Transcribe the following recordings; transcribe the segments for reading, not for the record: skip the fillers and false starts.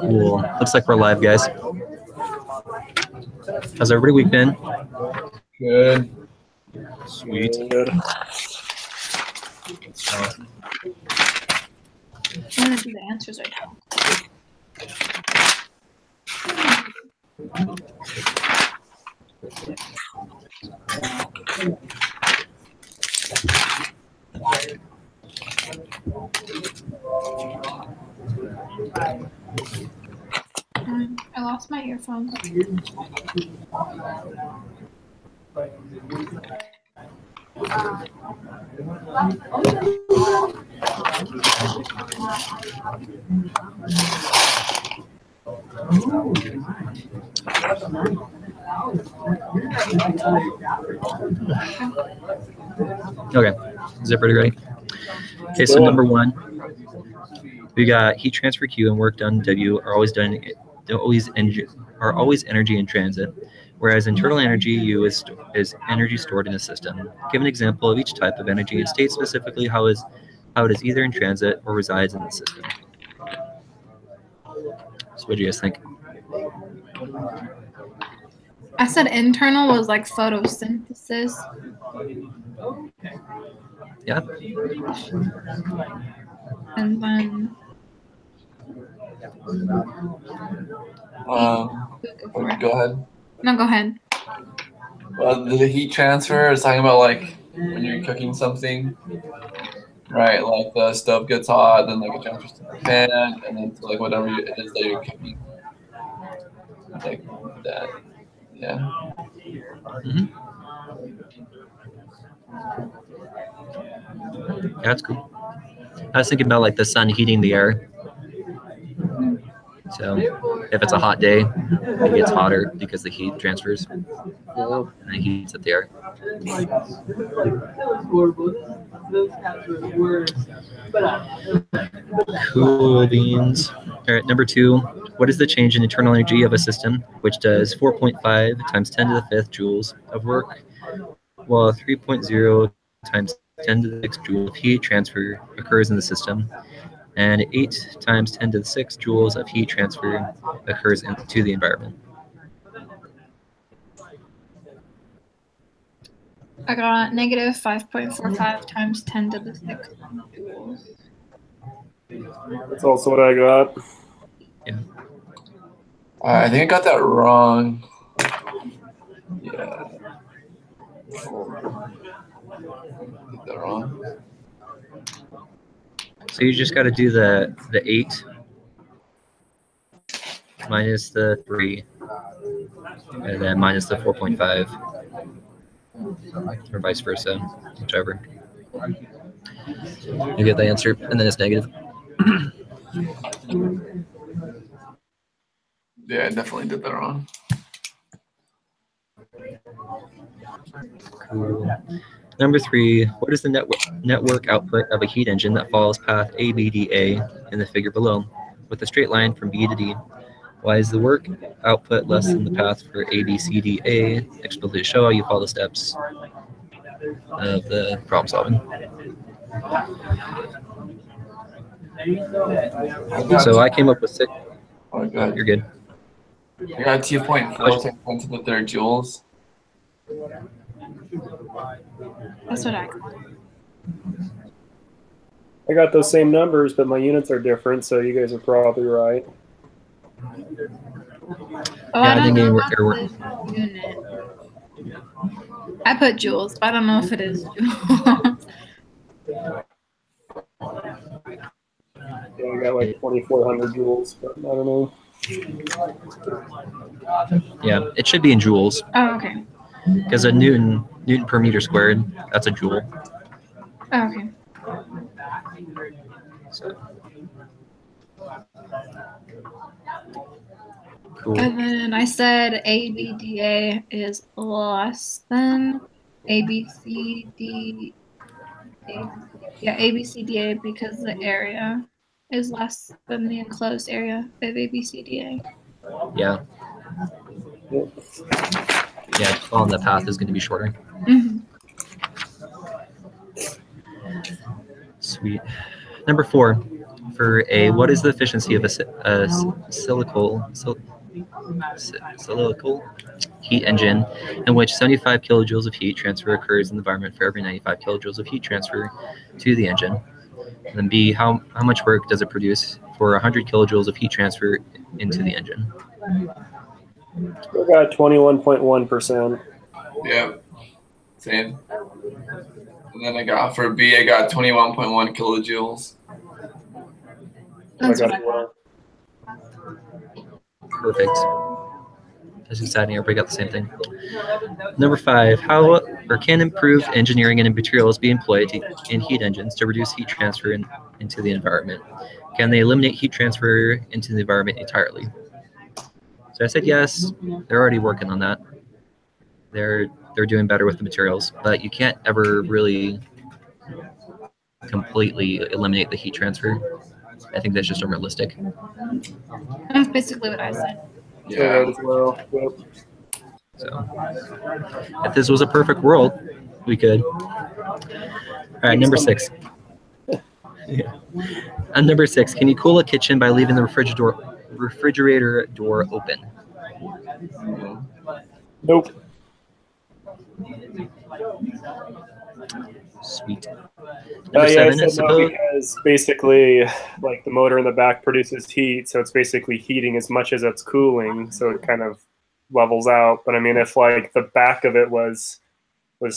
Cool. Looks like we're live, guys. How's everybody week been? Good. Sweet. Good. I'm gonna do the answers right now. I lost my earphones. Okay, is everybody ready? Okay, so number one, we got heat transfer Q and work done W are always energy in transit, whereas internal energy U is energy stored in the system. Give an example of each type of energy and state specifically how it is either in transit or resides in the system. So what do you guys think? I said internal was like photosynthesis. Yeah. And then Go ahead. no, go ahead. The heat transfer is talking about like when you're cooking something, right? Like the stove gets hot, then like it transfers to the pan, and then to like whatever it is that you're cooking. Like that. Yeah. Mm-hmm. Yeah, that's cool. I was thinking about like the sun heating the air. So if it's a hot day, it gets hotter because the heat transfers and it heats up the air. Cool beans. All right, number two, what is the change in internal energy of a system which does 4.5 times 10 to the 5th joules of work, while 3.0 times 10 to the 6th joule of heat transfer occurs in the system, and 8 times 10 to the 6 joules of heat transfer occurs into the environment? I got negative 5.45 times 10 to the 6th joules. That's also what I got. Yeah. I think I got that wrong. Yeah. Get that wrong. So you just got to do the 8 minus the 3, and then minus the 4.5, or vice versa, whichever. You get the answer, and then it's negative. Yeah, I definitely did that wrong. Cool. Number 3, what is the network output of a heat engine that follows path ABDA in the figure below, with a straight line from B to D? Why is the work output less than the path for ABCDA? Explicitly show how you follow the steps of the problem solving. So I came up with 6. Oh, good. You're good. I got 2.4 times 10 to the 3rd joules. That's what I got. I got those same numbers, but my units are different, so you guys are probably right. Oh, I don't know about the unit. I put joules, but I don't know if it is joules. Yeah, I got like 2,400 joules, but I don't know. Yeah, it should be in joules. Oh, okay. Because a Newton per meter squared, that's a joule. Oh, okay. So. Cool. And then I said ABDA is less than ABCD. Yeah, ABCDA because the area is less than the enclosed area of ABCDA. Yeah. Yeah, following the path is going to be shorter. Mm-hmm. Sweet. Number 4. For A, what is the efficiency of a cylindrical heat engine in which 75 kilojoules of heat transfer occurs in the environment for every 95 kilojoules of heat transfer to the engine? And then B, how much work does it produce for 100 kilojoules of heat transfer into the engine? We got 21.1%. Yep. Same. And then I got for B, I got 21.1 kilojoules. That's I what I got got. Perfect. That's exciting. Everybody got the same thing. Number 5, how or can improved engineering and materials be employed in heat engines to reduce heat transfer into the environment? Can they eliminate heat transfer into the environment entirely? So I said yes. They're already working on that. They're doing better with the materials, but you can't ever really completely eliminate the heat transfer. I think that's just unrealistic. That's basically what I said. Say that as well. Yep. So if this was a perfect world, we could. All right, number 6. Yeah. And number 6, can you cool a kitchen by leaving the refrigerator door open? Nope. Sweet. Yeah, Number 7, I said no suppose. because basically, like the motor in the back produces heat, so it's basically heating as much as it's cooling, so it kind of levels out. But I mean, if like the back of it was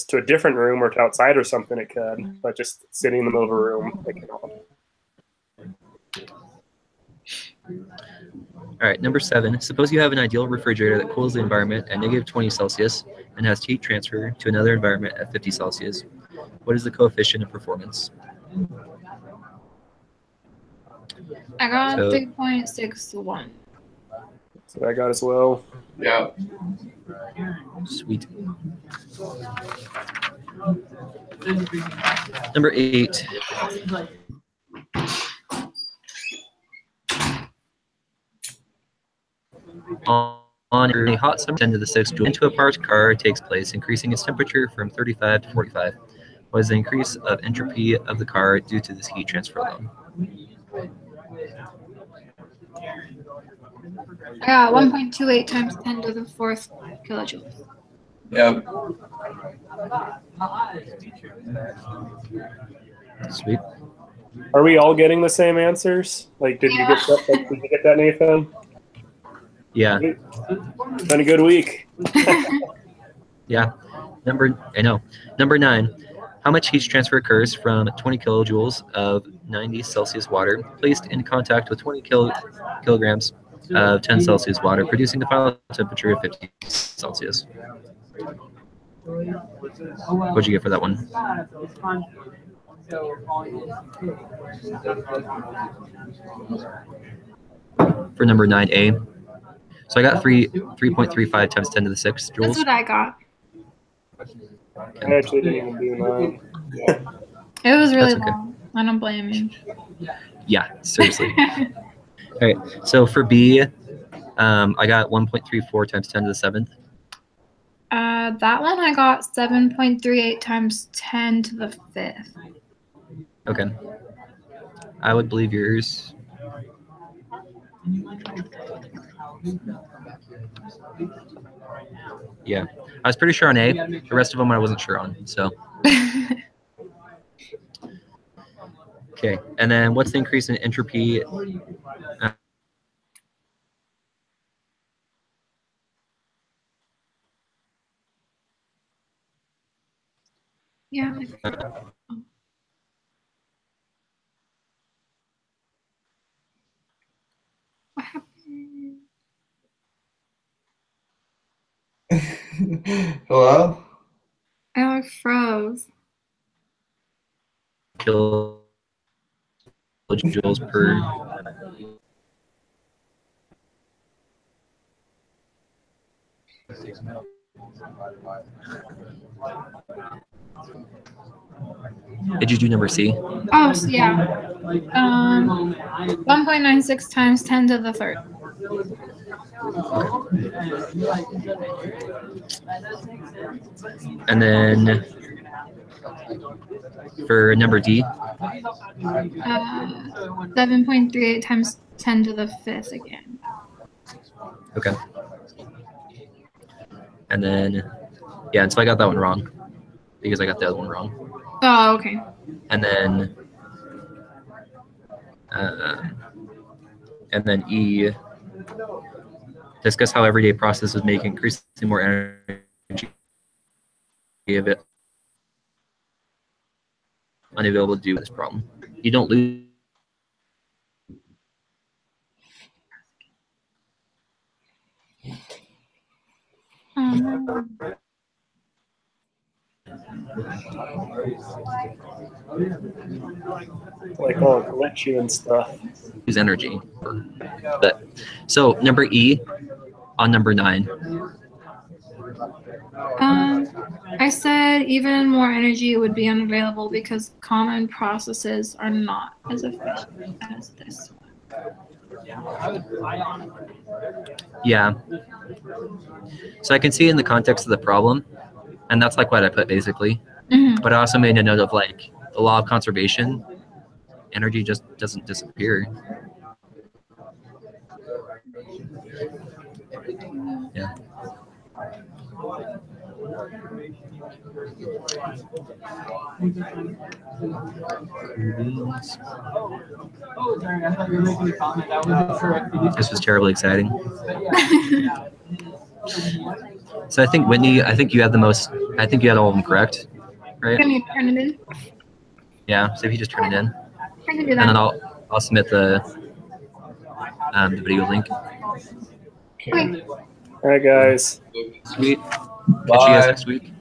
to a different room or to outside or something, it could. But just sitting in the middle of a room, it cannot. All right, number 7, suppose you have an ideal refrigerator that cools the environment at negative 20 Celsius and has heat transfer to another environment at 50 Celsius. What is the coefficient of performance? I got So- 3.61. So I got as well. Yeah. Sweet. Number 8. On a hot summer 10 to the 6th, into a parked car takes place, increasing its temperature from 35 to 45. What is the increase of entropy of the car due to this heat transfer alone? I got 1.28 times 10 to the 4th kilojoules. Yep. Sweet. Are we all getting the same answers? Like, did you get that? Did you get that, Nathan? Yeah. It's been a good week. Yeah. Number 9. How much heat transfer occurs from 20 kilojoules of 90 Celsius water placed in contact with 20 kilograms of 10 Celsius water, producing the final temperature of 50 Celsius? What'd you get for that one? For number 9A. So I got 3.35 times 10 to the 6 joules. That's what I got. I actually didn't even do mine. It was really That's okay. long. I don't blame you. Yeah, seriously. All right. So for B, I got 1.34 times 10 to the 7th. That one I got 7.38 times 10 to the 5th. Okay. I would believe yours. Yeah. I was pretty sure on A. The rest of them I wasn't sure on. So. Okay. And then what's the increase in entropy? Yeah. What happened? Hello? I like froze. Kilojoules per. Did you do number C? Oh, so yeah. 1.96 times 10 to the 3rd. And then For number D, 7.38 times 10 to the 5th again. okay. And then, yeah, and so I got that one wrong because I got the other one wrong. Oh, okay. And then E, discuss how everyday processes make increasingly more energy of it unavailable due to this problem. You don't lose. Like, oh, glitch you and stuff. Use energy. But so number E on number 9. I said even more energy would be unavailable because common processes are not as efficient as this one. Yeah. So I can see in the context of the problem, and that's like what I put basically. Mm-hmm. But I also made a note of like the law of conservation. Energy just doesn't disappear. Yeah. This was terribly exciting. So I think Whitney, I think you had the most. I think you had all of them correct, right? Can you turn it in? Yeah. So if you just turn it in, I can do and that. then I'll submit the video link. Okay. All right, guys. Sweet. Catch you guys Bye. next week.